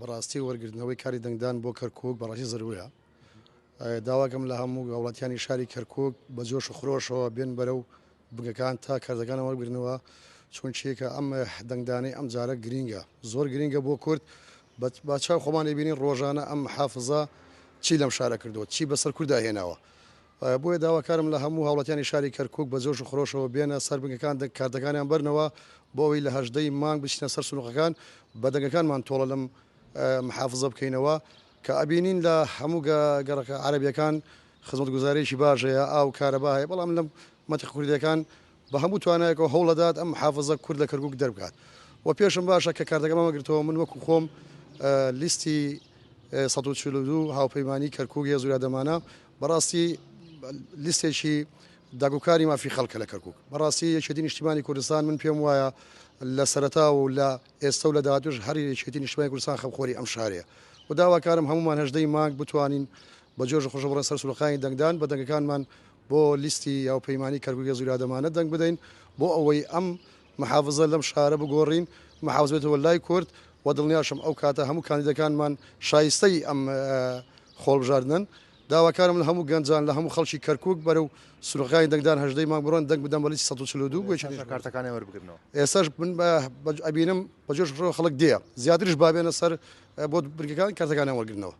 بەڕاستی وەرگرتنەوەی کاری دەنگدان بۆ کەرکووک بەڕاستی زەروریە. داواکەم لە هەموو وڵاتیانی شاری کەرکووک بە جۆش و خرۆشەوە بێن بەرەو بگەکان تا کارزەکانە وەرگرتنەوە، چونچیکە ئەم دەنگدانەی ئەم جارە گرینگە، زۆر گرینگە بۆ کورد. باچاو خۆمان دەبینین ڕۆژانە ئەم حافزە چی لەم شارە کردووە، چی بەسەر کووردا هێناوە. بۆیە داواکارم لە هەموو هاوڵاتیانی شاری کەرکووک بە جۆش و خرۆشەوە بێنە سەر بنگەکان کاردەکانیان بەرنەوە بۆ ئەوەی لە 18 مانگ بچینە سەر سنووقەکان بە دەنگەکانمان تۆڵە لەم محافزە بکەینەوە کە ئەبینین لە هەموو گەڕەکە عەرەبیەکان خزمەتگوزارێکی باشەیە، ئاو کارەبا هەیە، بەڵام لەم مەتیق کوردیەکان بە هەموو توانایەکەوە هەوڵەدات ئەم محافزە کورد لە کەرکووک دەربکات. و پێشم باشە کە کاردەکەمان وەرگرتەوە من وەکو خۆم لیستی 142 هاوپەیمانی کەرکووک هێزوورا دەمانە، بەڕاستی لیستێکی داگوکاری مافی خەڵکە لە کەرکووک. بەڕاستی یەکێتی نیشتیمانی کوردستان من پێم وایە لە سەرەتا و لە ئێستا و لە داهاتووش هەر یەکێتی نیشتیمانی کوردستان خەمخۆری ئەم شارەیە و داواکارم هەمومان 18 مانگ بتوانین بە جۆش و خۆش بڕۆین سەر سوڵەخانی دەنگدان بە دەنگەکانمان بۆ لیستی هاوپەیمانی کەرکووک هێزوورا دەمانە دەنگ بدەین بۆ ئەوەی ئەم محافزە لەم شارە بگۆڕین، محافزە بێتەوە لای کورد و دڵنیاشم ئەو کاتە هەموو کاندیدەکانمان شایستەی ئەم خۆڵبژاردنن. داواکارم لە هەموو گەنجان لە هەموو خەڵکی کەرکووک بەرەو سوڕەخانی دەنگدان 18 مانگ بڕۆن دەنگ بدەن بە لیستی 142 بۆ کارتەکانی وەربگرنەوە. ئێستاش من ئەبینم بە جۆش خەڵک دێ زیاتریش بابێنە سەر بۆ برگەکان کارتەکانیان وەرگرتنەوە.